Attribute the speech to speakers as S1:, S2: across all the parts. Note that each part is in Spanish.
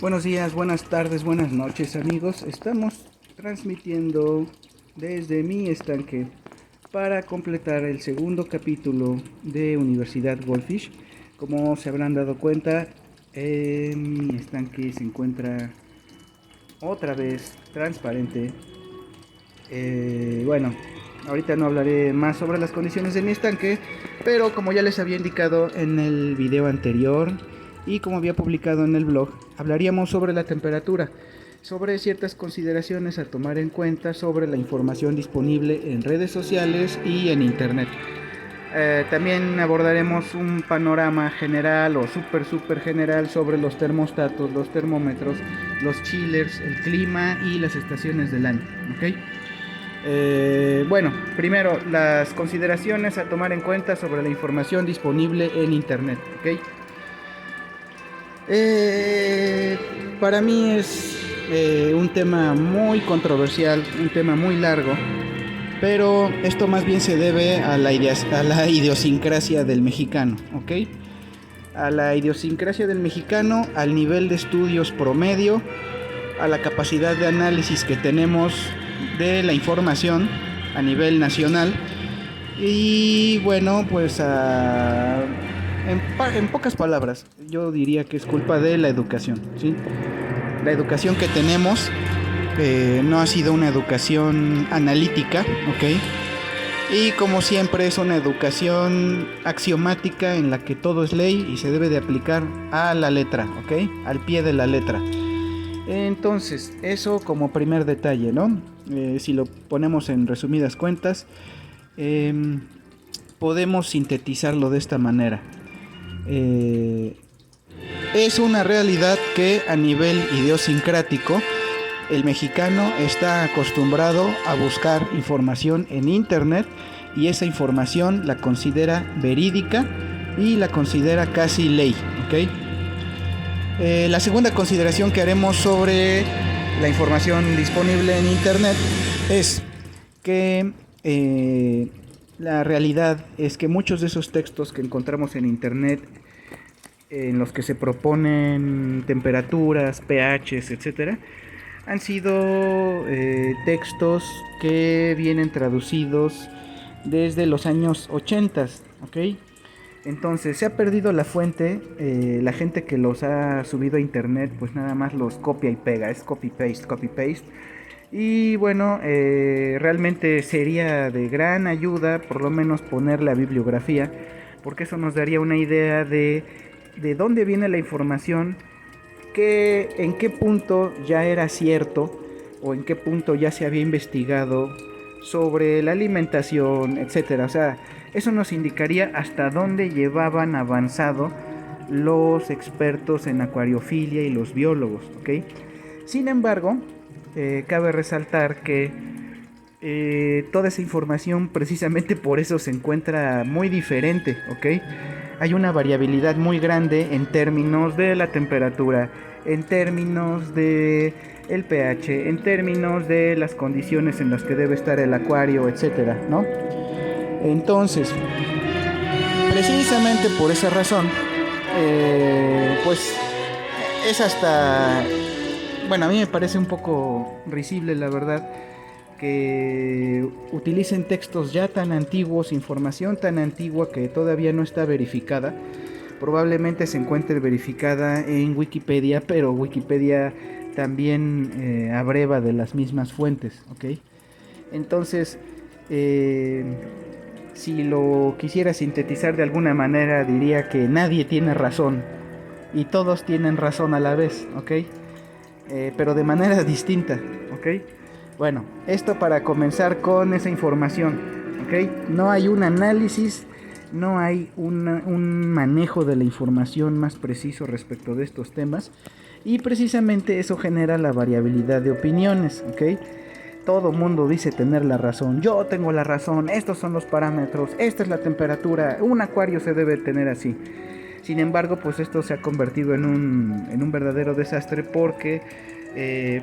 S1: Buenos días, buenas tardes, buenas noches amigos. Estamos transmitiendo desde mi estanque para completar el segundo capítulo de Universidad Goldfish. Como se habrán dado cuenta, mi estanque se encuentra otra vez transparente. Bueno, ahorita no hablaré más sobre las condiciones de mi estanque, pero como ya les había indicado en el video anterior y como había publicado en el blog, hablaríamos sobre la temperatura, sobre ciertas consideraciones a tomar en cuenta sobre la información disponible en redes sociales y en internet. También abordaremos un panorama general o súper general sobre los termostatos, los termómetros, los chillers, el clima y las estaciones del año, ¿ok? Bueno, primero las consideraciones a tomar en cuenta sobre la información disponible en internet, ¿ok? Eh, para mí es un tema muy controversial, un tema muy largo, pero esto más bien se debe a la idiosincrasia del mexicano, ¿ok? A la idiosincrasia del mexicano, al nivel de estudios promedio, a la capacidad de análisis que tenemos de la información a nivel nacional y bueno, pues en pocas palabras, yo diría que es culpa de la educación, ¿sí? La educación que tenemos no ha sido una educación analítica, ¿ok? Y como siempre es una educación axiomática en la que todo es ley y se debe de aplicar a la letra, ¿ok? Al pie de la letra. Entonces, eso como primer detalle, ¿no? Si lo ponemos en resumidas cuentas, eh, podemos sintetizarlo de esta manera. Es una realidad que a nivel idiosincrático el mexicano está acostumbrado a buscar información en internet y esa información la considera verídica y la considera casi ley, ¿ok? La segunda consideración que haremos sobre la información disponible en internet es que la realidad es que muchos de esos textos que encontramos en internet en los que se proponen temperaturas, pHs, etcétera, han sido textos que vienen traducidos desde los años 80, ¿ok? Entonces se ha perdido la fuente, la gente que los ha subido a internet pues nada más los copia y pega, es copy paste, copy paste. Y bueno, realmente sería de gran ayuda por lo menos poner la bibliografía, porque eso nos daría una idea de dónde viene la información, en qué punto ya era cierto o en qué punto ya se había investigado sobre la alimentación, etcétera. O sea, eso nos indicaría hasta dónde llevaban avanzado los expertos en acuariofilia y los biólogos, ¿ok? Sin embargo, cabe resaltar que toda esa información precisamente por eso se encuentra muy diferente, ¿ok? Hay una variabilidad muy grande en términos de la temperatura, en términos de el pH, en términos de las condiciones en las que debe estar el acuario, etcétera, ¿no? Entonces, precisamente por esa razón, pues es hasta, bueno, a mí me parece un poco risible, la verdad, que utilicen textos ya tan antiguos, información tan antigua que todavía no está verificada. Probablemente se encuentre verificada en Wikipedia, pero Wikipedia también abreva de las mismas fuentes, ¿ok? Entonces, eh, si lo quisiera sintetizar de alguna manera, diría que nadie tiene razón y todos tienen razón a la vez, ¿ok? Pero de manera distinta, ¿ok? Bueno, esto para comenzar con esa información, ¿ok? No hay un análisis, no hay un manejo de la información más preciso respecto de estos temas y precisamente eso genera la variabilidad de opiniones, ¿ok? Todo mundo dice tener la razón, yo tengo la razón, estos son los parámetros, esta es la temperatura, un acuario se debe tener así. Sin embargo, pues esto se ha convertido en un verdadero desastre porque,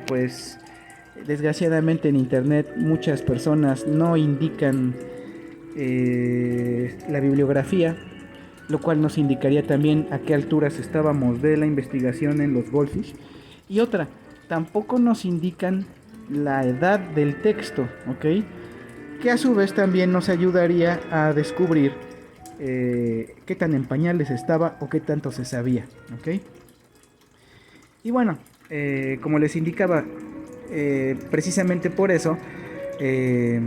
S1: pues, desgraciadamente en internet muchas personas no indican la bibliografía, lo cual nos indicaría también a qué alturas estábamos de la investigación en los Goldfish. Y otra, tampoco nos indican la edad del texto, ¿ok? Que a su vez también nos ayudaría a descubrir qué tan en pañales estaba o qué tanto se sabía, ¿ok? Y bueno, como les indicaba, precisamente por eso eh,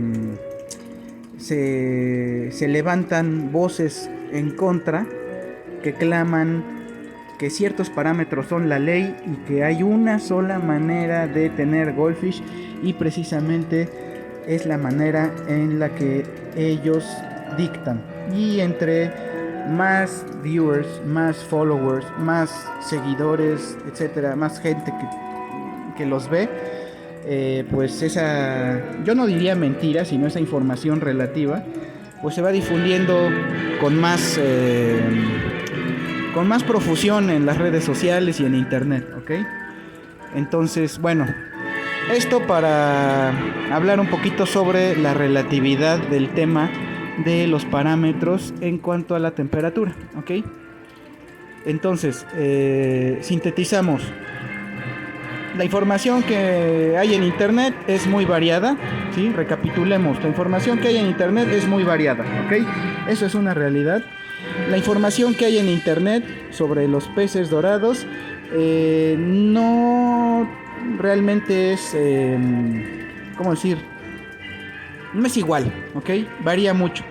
S1: se levantan voces en contra que claman que ciertos parámetros son la ley y que hay una sola manera de tener Goldfish, y precisamente es la manera en la que ellos dictan. Y entre más viewers, más followers, más seguidores, etcétera, más gente que los ve, pues esa, yo no diría mentira, sino esa información relativa, pues se va difundiendo con más, con más profusión en las redes sociales y en internet, ¿ok? Entonces, bueno, esto para hablar un poquito sobre la relatividad del tema de los parámetros en cuanto a la temperatura, ¿ok? Entonces, sintetizamos. La información que hay en internet es muy variada, ¿sí? Recapitulemos, la información que hay en internet es muy variada, ¿ok? Eso es una realidad. La información que hay en internet sobre los peces dorados no realmente es, ¿cómo decir? No es igual, ¿ok? Varía mucho.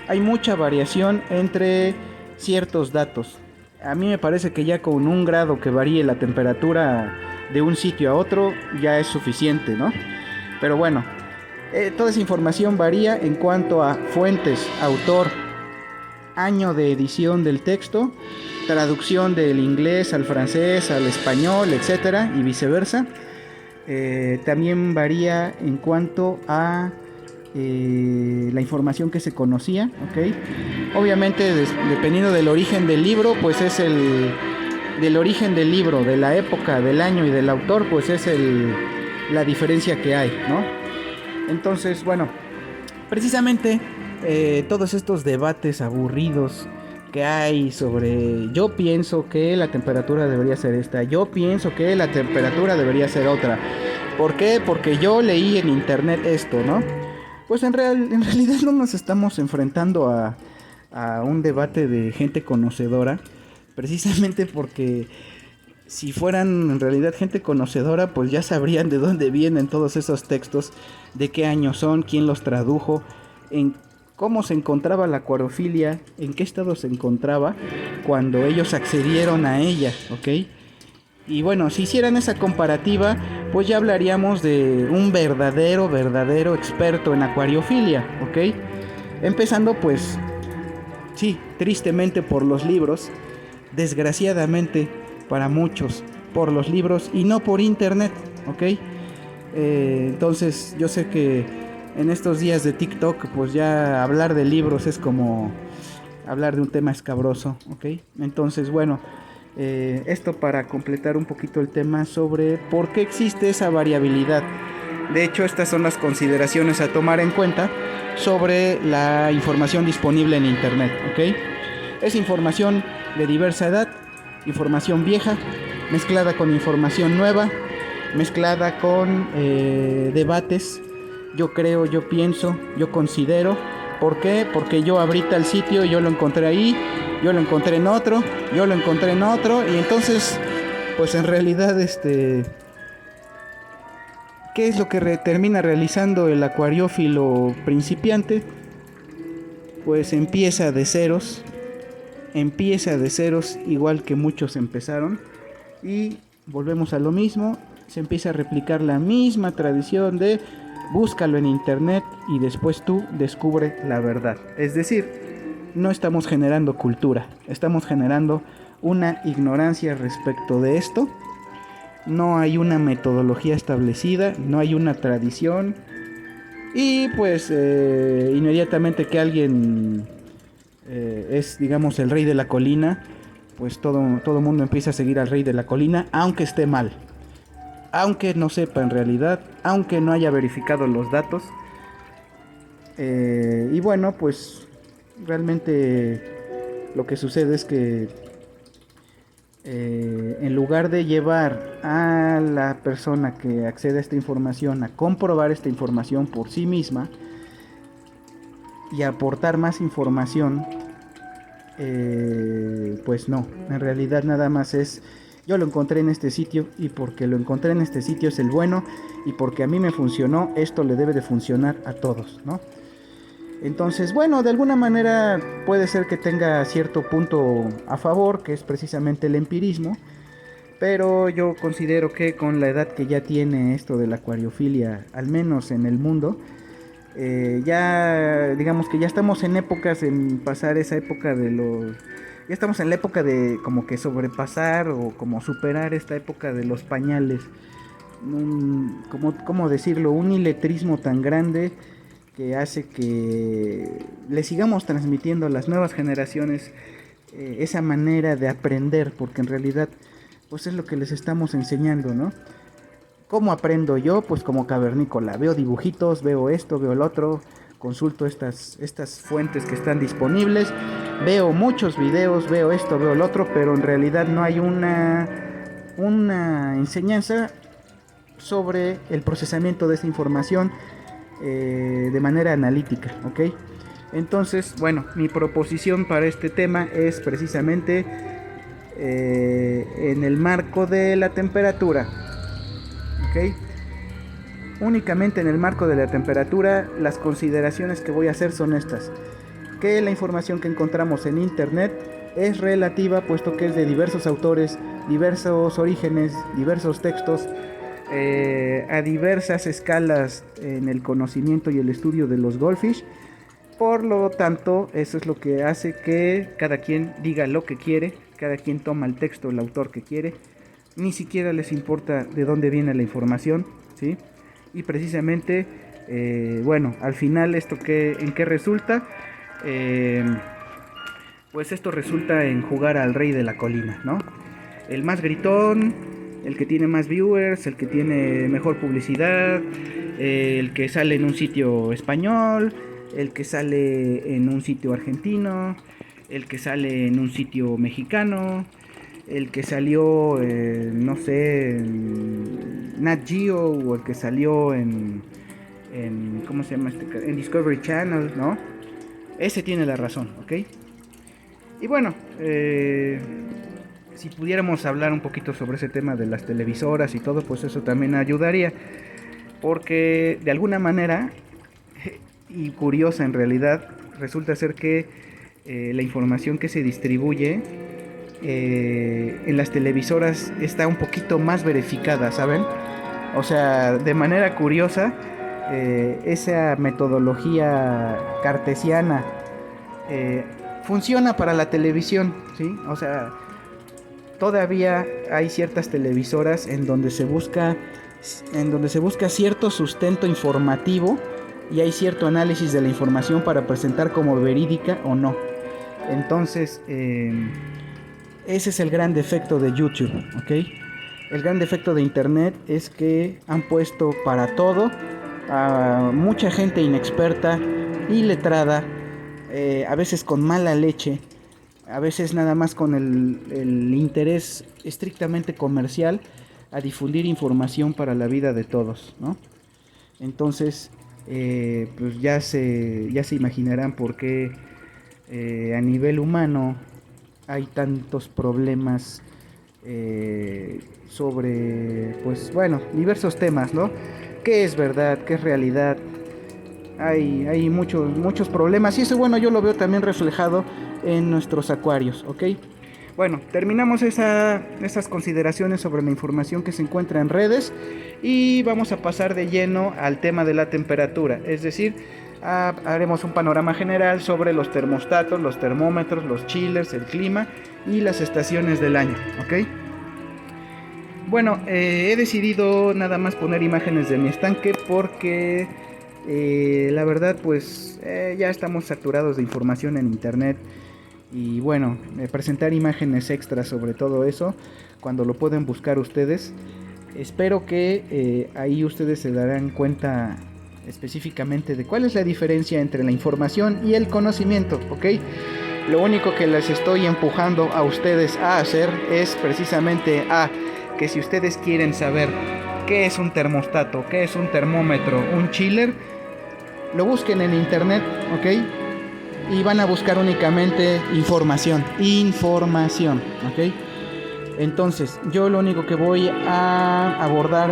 S1: Hay mucha variación entre ciertos datos. A mí me parece que ya con un grado que varíe la temperatura de un sitio a otro ya es suficiente, ¿no? Pero bueno, toda esa información varía en cuanto a fuentes, autor, año de edición del texto, traducción del inglés al francés, al español, etcétera, y viceversa. También varía en cuanto a la información que se conocía, ¿ok? Obviamente, dependiendo del origen del libro, pues es del origen del libro, de la época, del año y del autor, pues es la diferencia que hay, ¿no? Entonces, bueno, precisamente todos estos debates aburridos que hay sobre yo pienso que la temperatura debería ser esta, yo pienso que la temperatura debería ser otra. ¿Por qué? Porque yo leí en internet esto, ¿no? Pues en realidad no nos estamos enfrentando a un debate de gente conocedora, precisamente porque si fueran en realidad gente conocedora, pues ya sabrían de dónde vienen todos esos textos, de qué año son, quién los tradujo, en cómo se encontraba la acuariofilia, en qué estado se encontraba cuando ellos accedieron a ella, ¿ok? Y bueno, si hicieran esa comparativa, pues ya hablaríamos de un verdadero experto en acuariofilia, ¿ok? Empezando pues, sí, tristemente por los libros, desgraciadamente para muchos, por los libros y no por internet, ¿ok? Entonces yo sé que en estos días de TikTok, pues ya hablar de libros es como hablar de un tema escabroso, ¿ok? Entonces, bueno, esto para completar un poquito el tema sobre por qué existe esa variabilidad. De hecho, estas son las consideraciones a tomar en cuenta sobre la información disponible en internet, ¿ok? Es información de diversa edad, información vieja, mezclada con información nueva, mezclada con debates. Yo creo, yo pienso, yo considero. ¿Por qué? Porque yo abrí tal sitio, yo lo encontré ahí, yo lo encontré en otro, yo lo encontré en otro, y entonces, pues en realidad, ¿qué es lo que termina realizando el acuariófilo principiante? Pues empieza de ceros igual que muchos empezaron, y volvemos a lo mismo, se empieza a replicar la misma tradición de búscalo en internet y después tú descubre la verdad. Es decir, no estamos generando cultura, estamos generando una ignorancia respecto de esto. No hay una metodología establecida, no hay una tradición, y pues inmediatamente que alguien es, digamos, el rey de la colina, pues todo el mundo empieza a seguir al rey de la colina, aunque esté mal, aunque no sepa en realidad, aunque no haya verificado los datos. Y bueno, pues realmente lo que sucede es que en lugar de llevar a la persona que accede a esta información a comprobar esta información por sí misma y aportar más información, pues no, en realidad nada más es: yo lo encontré en este sitio y porque lo encontré en este sitio es el bueno, y porque a mí me funcionó, esto le debe de funcionar a todos, ¿no? Entonces, bueno, de alguna manera puede ser que tenga cierto punto a favor, que es precisamente el empirismo, pero yo considero que con la edad que ya tiene esto de la acuariofilia, al menos en el mundo, ya digamos que ya estamos en épocas, en pasar esa época de los... Ya estamos en la época de como que sobrepasar o como superar esta época de los pañales. ¿Cómo decirlo? Un iletrismo tan grande que hace que le sigamos transmitiendo a las nuevas generaciones esa manera de aprender, porque en realidad pues es lo que les estamos enseñando, ¿no? ¿Cómo aprendo yo? Pues como cavernícola, veo dibujitos, veo esto, veo el otro, consulto estas fuentes que están disponibles, veo muchos videos, veo esto, veo el otro, pero en realidad no hay una enseñanza sobre el procesamiento de esta información de manera analítica, ¿ok? Entonces, bueno, mi proposición para este tema es precisamente en el marco de la temperatura, ¿ok? Únicamente en el marco de la temperatura, las consideraciones que voy a hacer son estas: que la información que encontramos en internet es relativa, puesto que es de diversos autores, diversos orígenes, diversos textos, a diversas escalas en el conocimiento y el estudio de los goldfish. Por lo tanto, eso es lo que hace que cada quien diga lo que quiere, cada quien toma el texto, el autor que quiere, ni siquiera les importa de dónde viene la información, ¿sí? Y precisamente, bueno, al final ¿en qué resulta? Pues esto resulta en jugar al rey de la colina, ¿no? El más gritón, el que tiene más viewers, el que tiene mejor publicidad, el que sale en un sitio español, el que sale en un sitio argentino, el que sale en un sitio mexicano, el que salió, no sé, en Nat Geo, o el que salió ¿cómo se llama en Discovery Channel, ¿no? Ese tiene la razón, ¿ok? Y bueno, si pudiéramos hablar un poquito sobre ese tema de las televisoras y todo, pues eso también ayudaría, porque de alguna manera, y curiosa en realidad, resulta ser que la información que se distribuye en las televisoras está un poquito más verificada, ¿saben? O sea, de manera curiosa, esa metodología cartesiana funciona para la televisión, ¿sí? O sea, todavía hay ciertas televisoras en donde se busca cierto sustento informativo y hay cierto análisis de la información para presentar como verídica o no. Entonces, ese es el gran defecto de YouTube, ¿ok? El gran defecto de Internet es que han puesto para todo a mucha gente inexperta, iletrada, a veces con mala leche, a veces nada más con el interés estrictamente comercial, a difundir información para la vida de todos, ¿no? Entonces, pues ya se imaginarán por qué a nivel humano hay tantos problemas sobre, pues bueno, diversos temas, ¿no? ¿Qué es verdad? ¿Qué es realidad? Hay muchos problemas, y eso, bueno, yo lo veo también reflejado en nuestros acuarios, ¿ok? Bueno, terminamos esas consideraciones sobre la información que se encuentra en redes y vamos a pasar de lleno al tema de la temperatura, es decir, haremos un panorama general sobre los termostatos, los termómetros, los chillers, el clima y las estaciones del año, ¿ok? Bueno, he decidido nada más poner imágenes de mi estanque porque la verdad pues ya estamos saturados de información en internet. Y bueno, presentar imágenes extras sobre todo eso, cuando lo pueden buscar ustedes. Espero que ahí ustedes se darán cuenta específicamente de cuál es la diferencia entre la información y el conocimiento, ¿ok? Lo único que les estoy empujando a ustedes a hacer es precisamente que si ustedes quieren saber qué es un termostato, qué es un termómetro, un chiller, lo busquen en internet, ¿ok? Y van a buscar únicamente información, ¿ok? Entonces, yo lo único que voy a abordar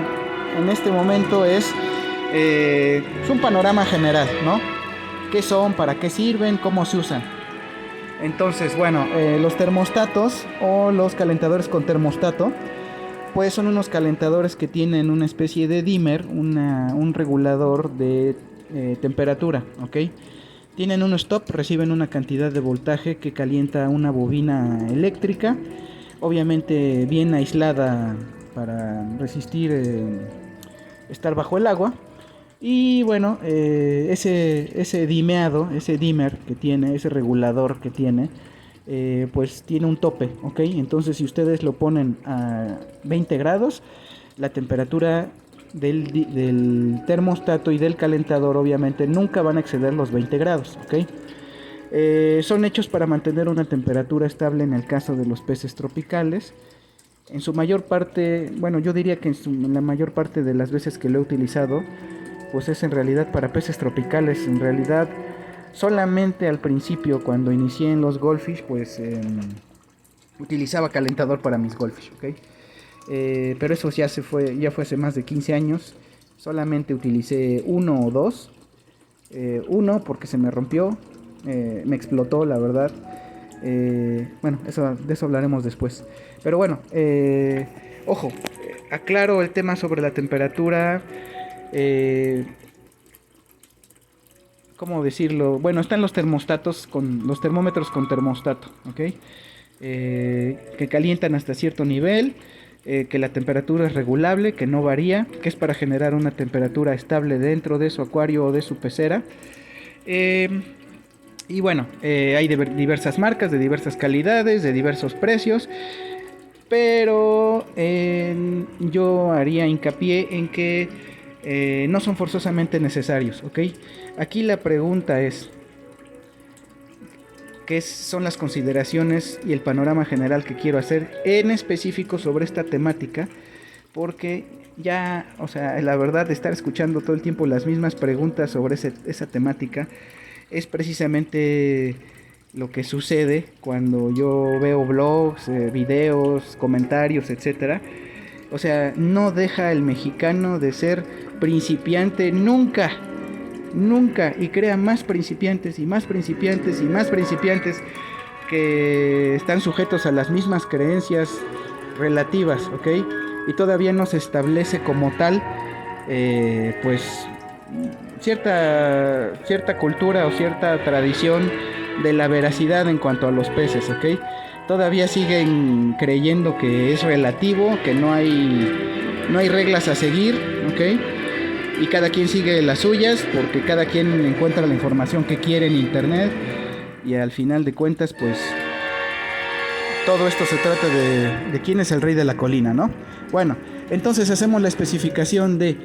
S1: en este momento es un panorama general, ¿no? ¿Qué son? ¿Para qué sirven? ¿Cómo se usan? Entonces, bueno, los termostatos o los calentadores con termostato, pues son unos calentadores que tienen una especie de dimmer, un regulador de temperatura, ¿ok? Tienen un stop, reciben una cantidad de voltaje que calienta una bobina eléctrica, obviamente bien aislada para resistir estar bajo el agua. Y bueno, ese dimeado, ese dimmer que tiene, ese regulador que tiene, pues tiene un tope, ¿ok? Entonces si ustedes lo ponen a 20 grados, la temperatura del termostato y del calentador obviamente nunca van a exceder los 20 grados, ¿ok? Son hechos para mantener una temperatura estable en el caso de los peces tropicales. En su mayor parte, bueno, yo diría que en la mayor parte de las veces que lo he utilizado, pues es en realidad para peces tropicales. En realidad, solamente al principio, cuando inicié en los goldfish, pues utilizaba calentador para mis goldfish, ¿ok? Pero eso ya fue hace más de 15 años. Solamente utilicé uno o dos. Uno porque se me rompió, me explotó, la verdad. Bueno, de eso hablaremos después. Pero bueno, ojo, aclaro el tema sobre la temperatura. ¿Cómo decirlo? Bueno, están los termostatos los termómetros con termostato, ¿ok? Que calientan hasta cierto nivel, que la temperatura es regulable, que no varía, que es para generar una temperatura estable dentro de su acuario o de su pecera. Y bueno, hay diversas marcas, de diversas calidades, de diversos precios. Pero yo haría hincapié en que no son forzosamente necesarios, ¿ok? Aquí la pregunta es, ¿qué son las consideraciones y el panorama general que quiero hacer en específico sobre esta temática? Porque ya, o sea, la verdad de estar escuchando todo el tiempo las mismas preguntas sobre esa temática es precisamente lo que sucede cuando yo veo blogs, videos, comentarios, etcétera. O sea, no deja el mexicano de ser principiante nunca, nunca, y crea más principiantes y más principiantes y más principiantes que están sujetos a las mismas creencias relativas, ¿ok? Y todavía no se establece como tal, pues cierta cultura o cierta tradición de la veracidad en cuanto a los peces, ¿ok? Todavía siguen creyendo que es relativo, que no hay reglas a seguir, ¿ok? Y cada quien sigue las suyas porque cada quien encuentra la información que quiere en internet, y al final de cuentas, pues todo esto se trata de quién es el rey de la colina, ¿no? Bueno, entonces hacemos la especificación de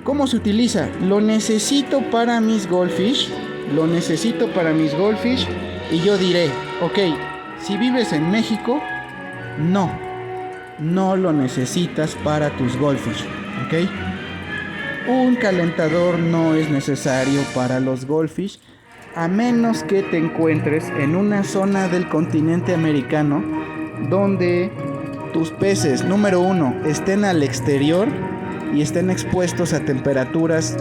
S1: cómo se utiliza. Lo necesito para mis goldfish, y yo diré, ok, si vives en México, no lo necesitas para tus goldfish, ok. Un calentador no es necesario para los goldfish, a menos que te encuentres en una zona del continente americano donde tus peces, número uno, estén al exterior y estén expuestos a temperaturas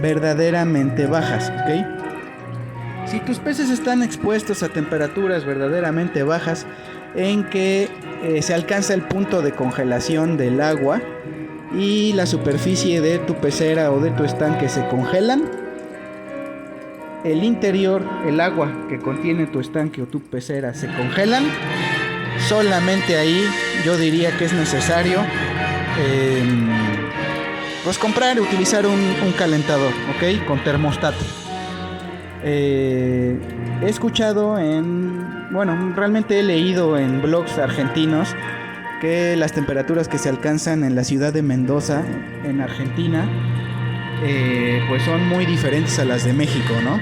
S1: verdaderamente bajas, ¿ok? Si tus peces están expuestos a temperaturas verdaderamente bajas, en que se alcanza el punto de congelación del agua y la superficie de tu pecera o de tu estanque se congelan, el interior, el agua que contiene tu estanque o tu pecera se congelan, solamente ahí yo diría que es necesario pues utilizar un calentador, ¿ok? Con termostato. He escuchado realmente he leído en blogs argentinos que las temperaturas que se alcanzan en la ciudad de Mendoza, en Argentina, pues son muy diferentes a las de México, ¿no?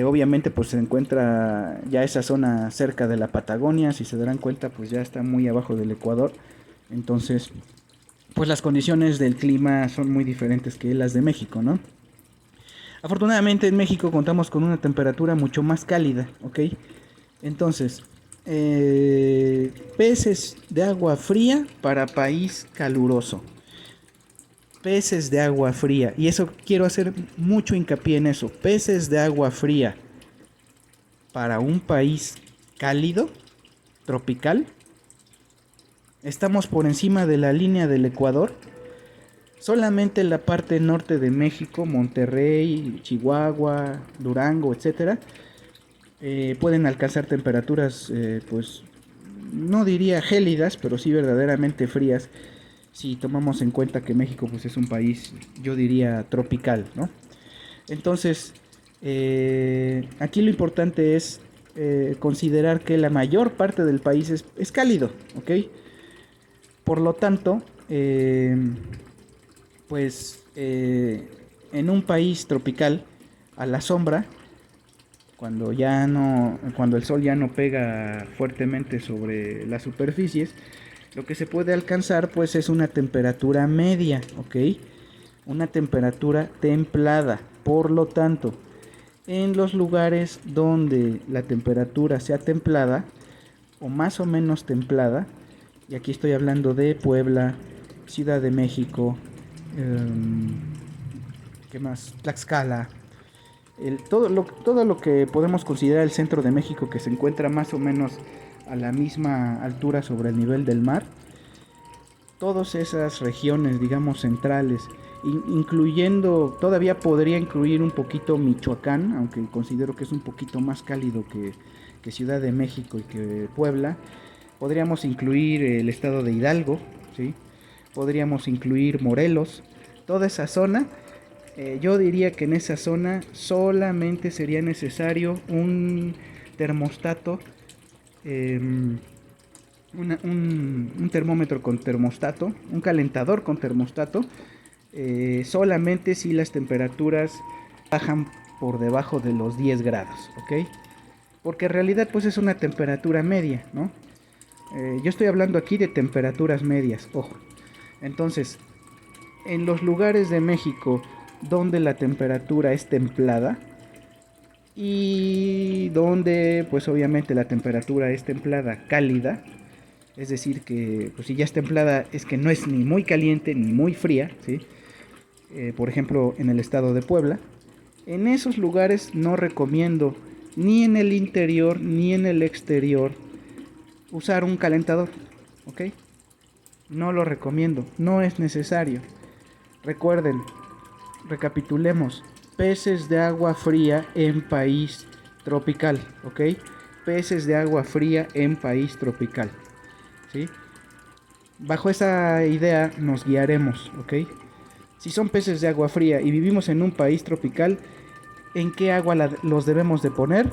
S1: Obviamente pues se encuentra ya esa zona cerca de la Patagonia, si se darán cuenta pues ya está muy abajo del Ecuador. Entonces pues las condiciones del clima son muy diferentes que las de México, ¿no? Afortunadamente en México contamos con una temperatura mucho más cálida, ¿ok? Entonces, peces de agua fría para país caluroso. Peces de agua fría. Y eso quiero hacer mucho hincapié en eso. Peces de agua fría para un país cálido, tropical. Estamos por encima de la línea del Ecuador. Solamente en la parte norte de México, Monterrey, Chihuahua, Durango, etcétera, pueden alcanzar temperaturas, pues no diría gélidas, pero sí verdaderamente frías. Si tomamos en cuenta que México pues es un país, yo diría tropical, ¿no? Entonces, aquí lo importante es considerar que la mayor parte del país es cálido, ¿ok? Por lo tanto, pues en un país tropical, a la sombra, cuando el sol ya no pega fuertemente sobre las superficies, lo que se puede alcanzar pues es una temperatura media, ¿ok? Una temperatura templada. Por lo tanto, en los lugares donde la temperatura sea templada o más o menos templada, y aquí estoy hablando de Puebla, Ciudad de México, ¿qué más? Tlaxcala, todo lo que podemos considerar el centro de México, que se encuentra más o menos a la misma altura sobre el nivel del mar. Todas esas regiones, digamos, centrales, incluyendo, todavía podría incluir un poquito Michoacán, aunque considero que es un poquito más cálido que Ciudad de México y que Puebla. Podríamos incluir el estado de Hidalgo, ¿sí? Podríamos incluir Morelos, toda esa zona. Yo diría que en esa zona solamente sería necesario un termostato, eh, un termómetro con termostato, un calentador con termostato, solamente si las temperaturas bajan por debajo de los 10 grados, ¿ok? Porque en realidad pues es una temperatura media, ¿no? Yo estoy hablando aquí de temperaturas medias, ojo. Entonces, en los lugares de México donde la temperatura es templada y donde pues obviamente la temperatura es templada cálida, es decir que pues si ya es templada es que no es ni muy caliente ni muy fría, ¿sí? Por ejemplo en el estado de Puebla, en esos lugares no recomiendo ni en el interior ni en el exterior usar un calentador, ¿ok? No lo recomiendo, no es necesario. Recuerden, recapitulemos, peces de agua fría en país tropical, ¿ok? Peces de agua fría en país tropical, ¿sí? Bajo esa idea nos guiaremos, ¿ok? Si son peces de agua fría y vivimos en un país tropical, ¿en qué agua los debemos de poner?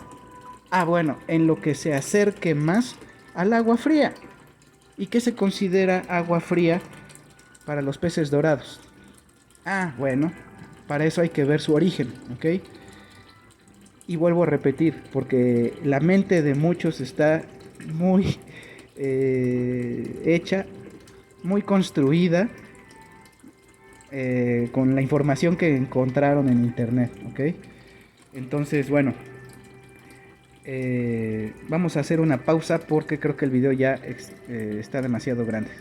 S1: Ah, bueno, en lo que se acerque más al agua fría. ¿Y qué se considera agua fría para los peces dorados? Ah, bueno, para eso hay que ver su origen, ¿ok? Y vuelvo a repetir, porque la mente de muchos está muy hecha, muy construida con la información que encontraron en internet, ¿ok? Entonces, bueno, vamos a hacer una pausa porque creo que el video ya está demasiado grande.